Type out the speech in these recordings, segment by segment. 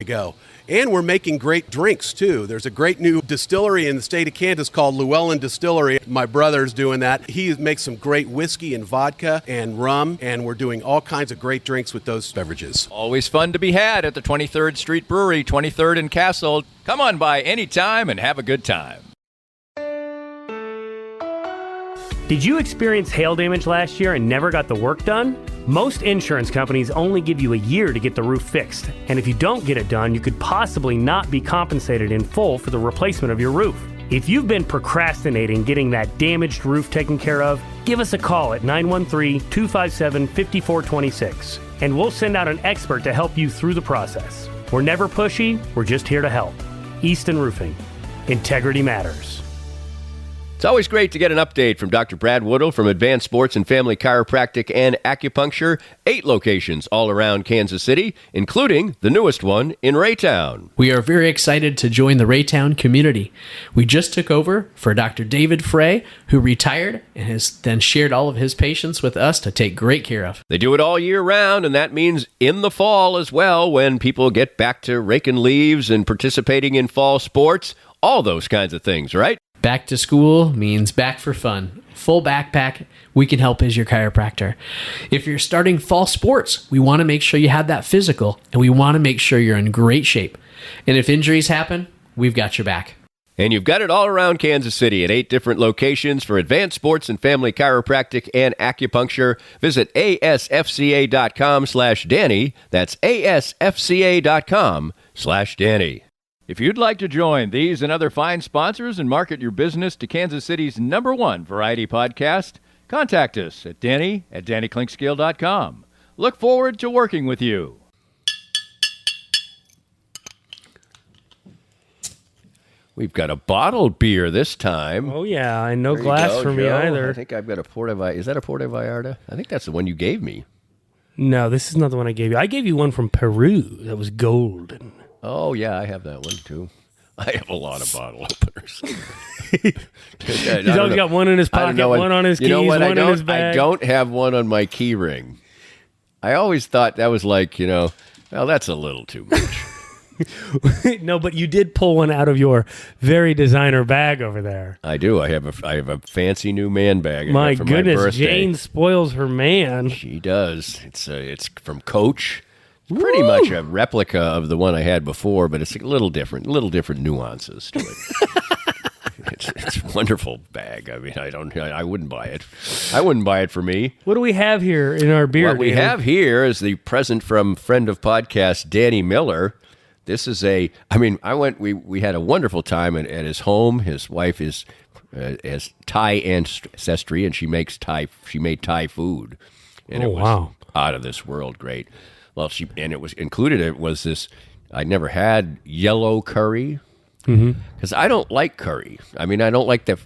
Go. And we're making great drinks, too. There's a great new distillery in the state of Kansas called Llewellyn Distillery. My brother's doing that. He makes some great whiskey and vodka and rum, and we're doing all kinds of great drinks with those beverages. Always fun to be had at the 23rd Street Brewery, 23rd and Castle. Come on by anytime and have a good time. Did you experience hail damage last year and never got the work done? Most insurance companies only give you a year to get the roof fixed. And if you don't get it done, you could possibly not be compensated in full for the replacement of your roof. If you've been procrastinating getting that damaged roof taken care of, give us a call at 913-257-5426. And we'll send out an expert to help you through the process. We're never pushy, we're just here to help. Easton Roofing. Integrity matters. It's always great to get an update from Dr. Brad Woodle from Advanced Sports and Family Chiropractic and Acupuncture. 8 locations all around Kansas City, including the newest one in Raytown. We are very excited to join the Raytown community. We just took over for Dr. David Frey, who retired and has then shared all of his patients with us to take great care of. They do it all year round, and that means in the fall as well, when people get back to raking leaves and participating in fall sports, all those kinds of things, right? Back to school means back for fun. Full backpack, we can help as your chiropractor. If you're starting fall sports, we want to make sure you have that physical, and we want to make sure you're in great shape. And if injuries happen, we've got your back. And you've got it all around Kansas City at 8 different locations for Advanced Sports and Family Chiropractic and Acupuncture. Visit asfca.com/Danny. That's asfca.com/Danny. If you'd like to join these and other fine sponsors and market your business to Kansas City's #1 variety podcast, contact us at danny@dannyclinkscale.com. Look forward to working with you. We've got a bottled beer this time. Oh, yeah, and no glass for me either. I think I've got a Porta Vallarta. Is that a Porta Vallarta? I think that's the one you gave me. No, this is not the one I gave you. I gave you one from Peru that was golden. Oh, yeah, I have that one, too. I have a lot of bottle openers. He's always got one in his pocket, one on his keys, one in his bag. I don't have one on my key ring. I always thought that was like, well, that's a little too much. No, but you did pull one out of your very designer bag over there. I do. I have a fancy new man bag. My goodness, my birthday. Jane spoils her man. She does. It's from Coach. Pretty much a replica of the one I had before, but it's a little different nuances to it. It's a wonderful bag. I mean, I wouldn't buy it. I wouldn't buy it for me. What do we have here in our beer? What we have here is the present from friend of podcast, Danny Miller. This is we had a wonderful time at his home. His wife has Thai ancestry, and she made Thai food. And it was out of this world great. Well, it was this, I never had yellow curry, because I don't like curry. I mean, I don't like the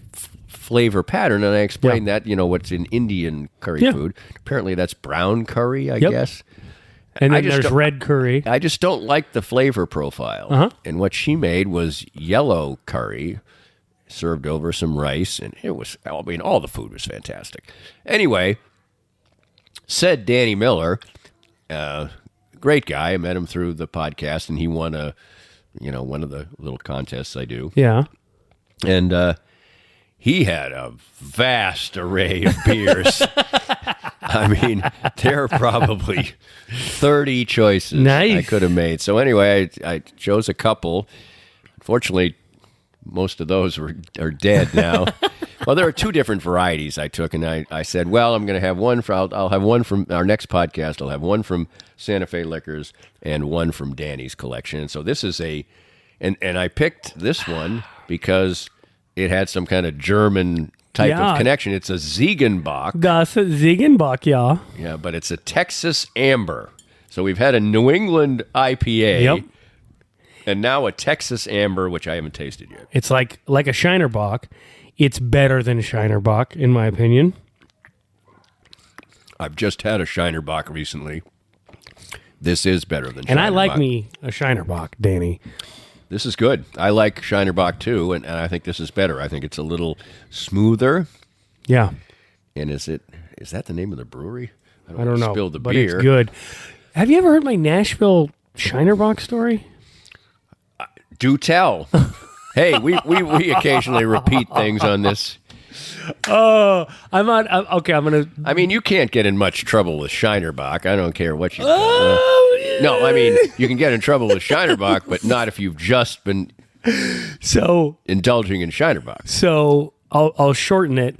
flavor pattern, and I explained that, what's in Indian curry food. Apparently that's brown curry, I guess. And then there's red curry. I just don't like the flavor profile. And what she made was yellow curry, served over some rice, and all the food was fantastic. Anyway, said Danny Miller, great guy. I met him through the podcast, and he won one of the little contests I do. Yeah. And he had a vast array of beers. I mean, there are probably 30 choices I could have made. So anyway, I chose a couple. Unfortunately, most of those are dead now. Well, there are 2 different varieties I took, and I said, well, I'm going to have one I'll have one from our next podcast. I'll have one from Santa Fe Liquors and one from Danny's collection. And so this is and I picked this one because it had some kind of German type of connection. It's a Ziegenbock. Das Ziegenbock, yeah. Yeah, but it's a Texas Amber. So we've had a New England IPA. And now a Texas Amber, which I haven't tasted yet. It's like a Shinerbach. It's better than Shinerbach, in my opinion. I've just had a Shinerbach recently. This is better than Shinerbach. And I like me a Shinerbach, Danny. This is good. I like Shinerbach too, and I think this is better. I think it's a little smoother. Yeah. And is that the name of the brewery? I don't know. Spill the but beer. It's good. Have you ever heard my Nashville Shinerbach story? Do tell. Hey, we occasionally repeat things on this. Oh, I'm on. Okay, I'm gonna. I mean, you can't get in much trouble with Shinerbach. I don't care what you. Oh, No, I mean you can get in trouble with Shinerbach, but not if you've just been indulging in Shinerbach. So I'll shorten it.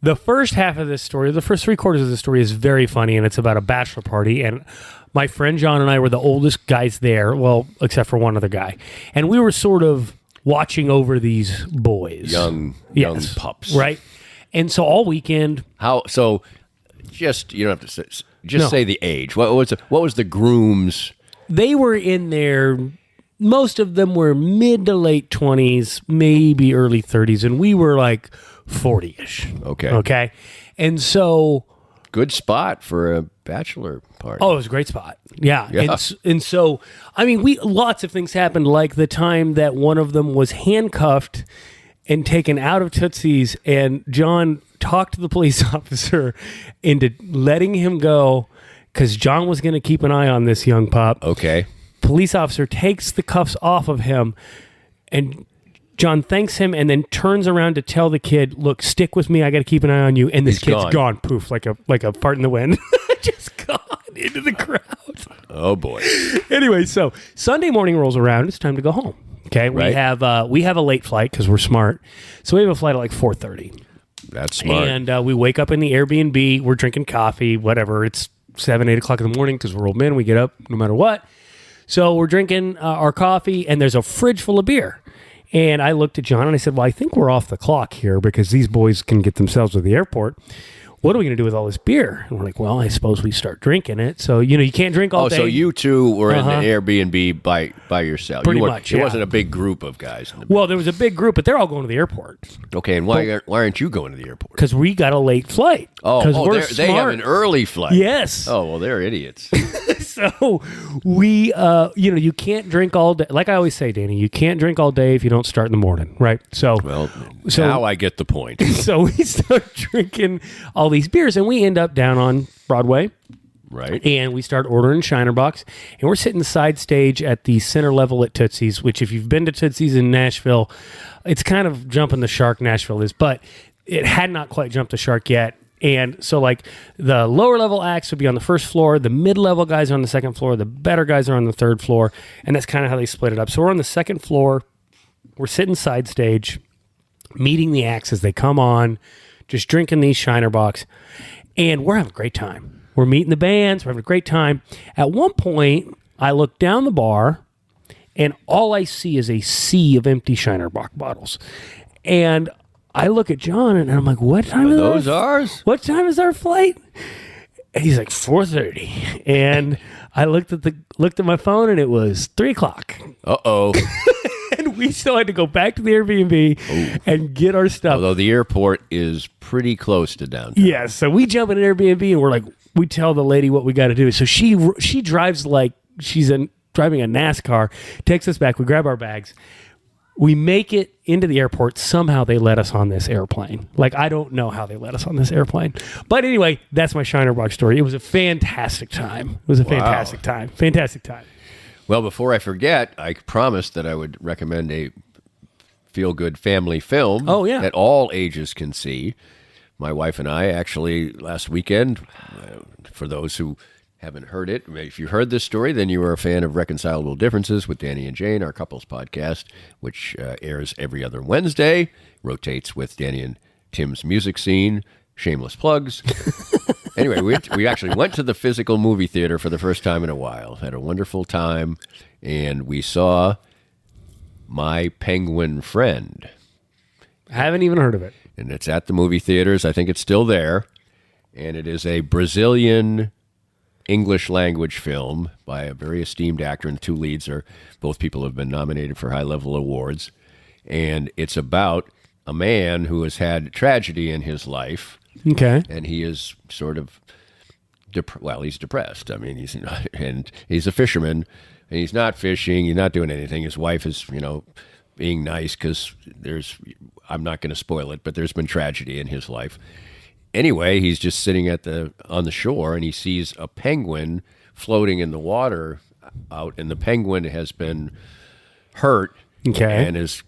The first half of this story, the first 3/4 of the story, is very funny, and it's about a bachelor party. And my friend John and I were the oldest guys there, well, except for one other guy, and we were sort of watching over these boys, young pups, right? And so all weekend, So, just you don't have to say the age. What was the groom's? They were in their. Most of them were mid to late 20s, maybe early 30s, and we were like 40-ish. Okay. And so... Good spot for a bachelor party. Oh, it was a great spot. Yeah. And so, I mean, lots of things happened, like the time that one of them was handcuffed and taken out of Tootsie's, and John talked to the police officer into letting him go because John was going to keep an eye on this young pup. Okay. Police officer takes the cuffs off of him, and John thanks him and then turns around to tell the kid, look, stick with me. I got to keep an eye on you. And this kid's gone. Poof, like a fart in the wind. Just gone into the crowd. Oh, boy. Anyway, so Sunday morning rolls around. It's time to go home. Okay. Right. We have a late flight because we're smart. So we have a flight at like 4:30. That's smart. And we wake up in the Airbnb. We're drinking coffee, whatever. It's 7, 8 o'clock in the morning because we're old men. We get up no matter what. So we're drinking our coffee, and there's a fridge full of beer. And I looked at John, and I said, well, I think we're off the clock here because these boys can get themselves to the airport. What are we going to do with all this beer? And we're like, well, I suppose we start drinking it. So, you can't drink all day. So you two were in the Airbnb by yourself. Pretty much, It wasn't a big group of guys. Well, there was a big group, but they're all going to the airport. Okay, and why aren't you going to the airport? Because we got a late flight. They have an early flight. Yes. Oh, well, they're idiots. So we, you can't drink all day. Like I always say, Danny, you can't drink all day if you don't start in the morning, right? So now I get the point. So we start drinking all these beers, and we end up down on Broadway. Right. And we start ordering Shinerbox, and we're sitting side stage at the center level at Tootsie's, which if you've been to Tootsie's in Nashville, it's kind of jumping the shark, Nashville is, but it had not quite jumped the shark yet. And so, like, the lower level acts would be on the first floor, the mid-level guys are on the second floor, the better guys are on the third floor, and that's kind of how they split it up. So we're on the second floor, we're sitting side stage, meeting the acts as they come on, just drinking these Shinerbox, and we're having a great time. We're meeting the bands, we're having a great time. At one point, I look down the bar, and all I see is a sea of empty Shinerbox bottles. And I look at John, and I'm like, what time is those ours? What time is our flight? And he's like, 4:30. And I looked at my phone, and it was 3 o'clock. Uh-oh. And we still had to go back to the Airbnb and get our stuff. Although the airport is pretty close to downtown. Yeah, so we jump in an Airbnb, and we're like, we tell the lady what we got to do. So she drives like she's driving a NASCAR, takes us back. We grab our bags. We make it into the airport. Somehow they let us on this airplane. Like, I don't know how they let us on this airplane. But anyway, that's my Shinerbox story. It was a fantastic time. Fantastic time. Well, before I forget, I promised that I would recommend a feel-good family film that all ages can see. My wife and I actually last weekend, for those who haven't heard it, if you heard this story, then you are a fan of Reconcilable Differences with Danny and Jane, our couples podcast, which airs every other Wednesday, rotates with Danny and Tim's music scene, shameless plugs. Anyway, we actually went to the physical movie theater for the first time in a while, had a wonderful time, and we saw My Penguin Friend. I haven't even heard of it. And it's at the movie theaters. I think it's still there. And it is a Brazilian English language film by a very esteemed actor, and the two leads are both people who have been nominated for high-level awards. And it's about a man who has had tragedy in his life. Okay. And he is sort of, he's depressed. I mean, he's a fisherman, and he's not fishing. He's not doing anything. His wife is, being nice because I'm not going to spoil it, but there's been tragedy in his life. Anyway, he's just sitting on the shore, and he sees a penguin floating in the water out, and the penguin has been hurt, Okay. And is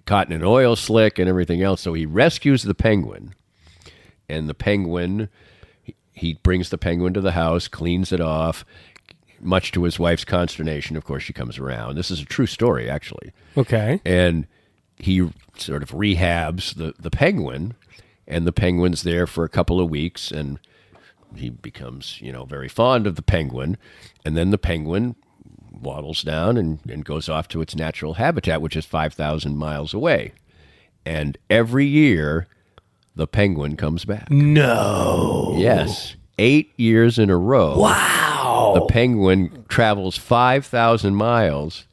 caught in an oil slick and everything else. So he rescues the penguin. And the penguin, he brings the penguin to the house, cleans it off, much to his wife's consternation. Of course, she comes around. This is a true story, actually. Okay. And he sort of rehabs the penguin, and the penguin's there for a couple of weeks, and he becomes, very fond of the penguin. And then the penguin waddles down and goes off to its natural habitat, which is 5,000 miles away. And every year, the penguin comes back. No. Yes. 8 years in a row. Wow. The penguin travels 5,000 miles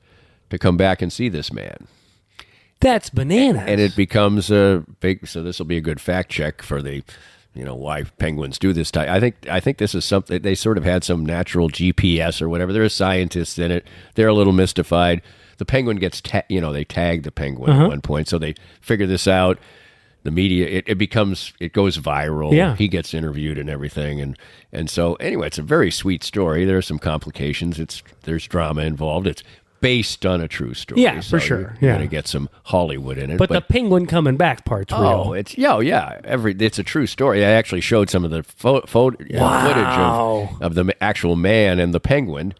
to come back and see this man. That's bananas. And it becomes a big, so this will be a good fact check for the, why penguins do this type. I think this is something, they sort of had some natural GPS or whatever. There are scientists in it. They're a little mystified. The penguin gets, they tag the penguin at one point. So they figure this out. The media, it goes viral. Yeah. He gets interviewed and everything. And so anyway, it's a very sweet story. There are some complications. There's drama involved. It's based on a true story. Yeah, so for sure. You're going to get some Hollywood in it. But the penguin coming back part's real. It's it's a true story. I actually showed some of the footage of the actual man and the penguin.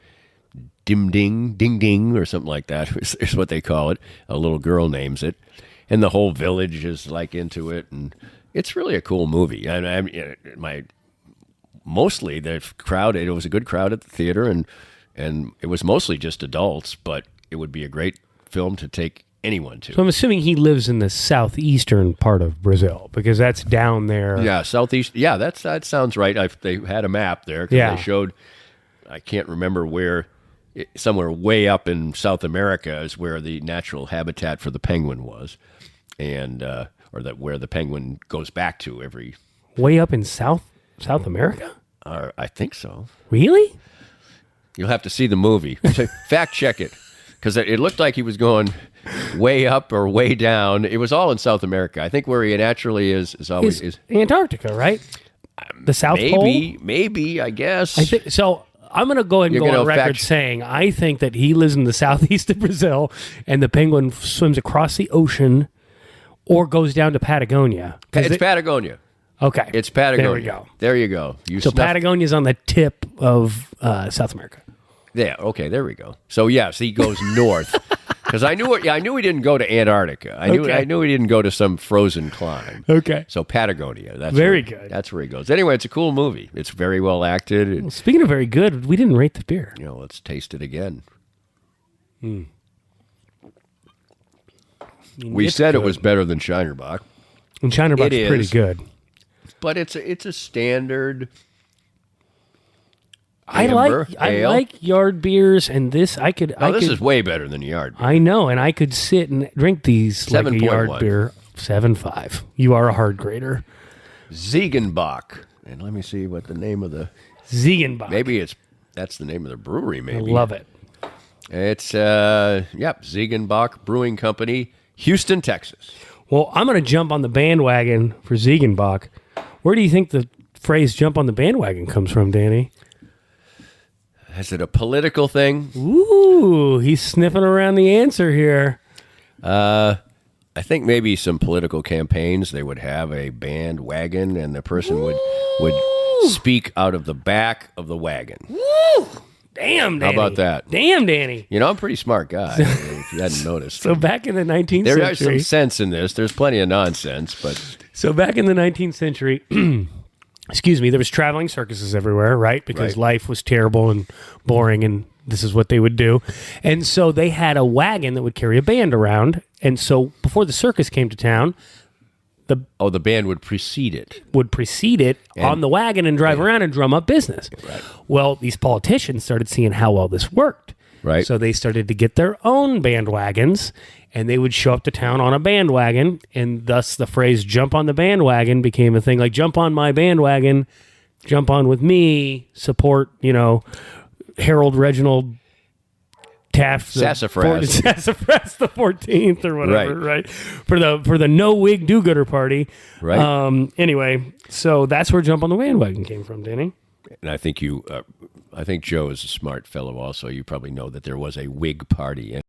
Dim ding, ding ding, or something like that is what they call it. A little girl names it. And the whole village is like into it, and it's really a cool movie. Mostly the crowd. It was a good crowd at the theater, and it was mostly just adults. But it would be a great film to take anyone to. So I'm assuming he lives in the southeastern part of Brazil because that's down there. Yeah, southeast. Yeah, that sounds right. They had a map there. Yeah. They showed. I can't remember where. Somewhere way up in South America is where the natural habitat for the penguin was. And where the penguin goes back to every way up in South America. I think so. Really? You'll have to see the movie. Fact check it, because it looked like he was going way up or way down. It was all in South America. I think where he naturally is always is Antarctica, right? The South Pole. Maybe I guess. I think so. I'm going to go ahead and go on record saying I think that he lives in the southeast of Brazil, and the penguin swims across the ocean. Or goes down to Patagonia. It's Patagonia. Okay. It's Patagonia. There we go. There you go. Patagonia's on the tip of South America. Yeah. Okay. There we go. So yes, he goes north. Because I knew he didn't go to Antarctica. I knew he didn't go to some frozen climb. Okay. So Patagonia. That's very good. That's where he goes. Anyway, it's a cool movie. It's very well acted. Well, speaking of very good, we didn't rate the beer. Let's taste it again. We said it was better than Shinerbach. And Shinerbach's pretty good. But it's a standard I like yard beers, and this this is way better than yard beer. I know, and I could sit and drink these like a yard 7.1. beer. 7.5. You are a hard grader. Ziegenbach. And let me see what the name of the Ziegenbach. Maybe that's the name of the brewery. Maybe I love it. It's Ziegenbach Brewing Company, Houston, Texas. Well, I'm going to jump on the bandwagon for Ziegenbach. Where do you think the phrase "jump on the bandwagon" comes from, Danny? Is it a political thing? Ooh, he's sniffing around the answer here. I think maybe some political campaigns, they would have a bandwagon, and the person would speak out of the back of the wagon. Woo! Damn, Danny. How about that? Damn, Danny. I'm a pretty smart guy, if you hadn't noticed. So back in the 19th there century... is some sense in this. There's plenty of nonsense, but... So back in the 19th century... excuse me, there was traveling circuses everywhere, right? Because life was terrible and boring, and this is what they would do. And so they had a wagon that would carry a band around. And so before the circus came to town, the band would precede it. On the wagon and drive around and drum up business. Right. Well, these politicians started seeing how well this worked. Right. So they started to get their own bandwagons, and they would show up to town on a bandwagon, and thus the phrase "jump on the bandwagon" became a thing. Like, jump on my bandwagon, jump on with me, support, Harold Reginald Taft, Sassafras the 14th or whatever, right? For the no wig do-gooder party, right? Anyway, so that's where "jump on the bandwagon" came from, Danny. And I think Joe is a smart fellow. Also, you probably know that there was a Whig party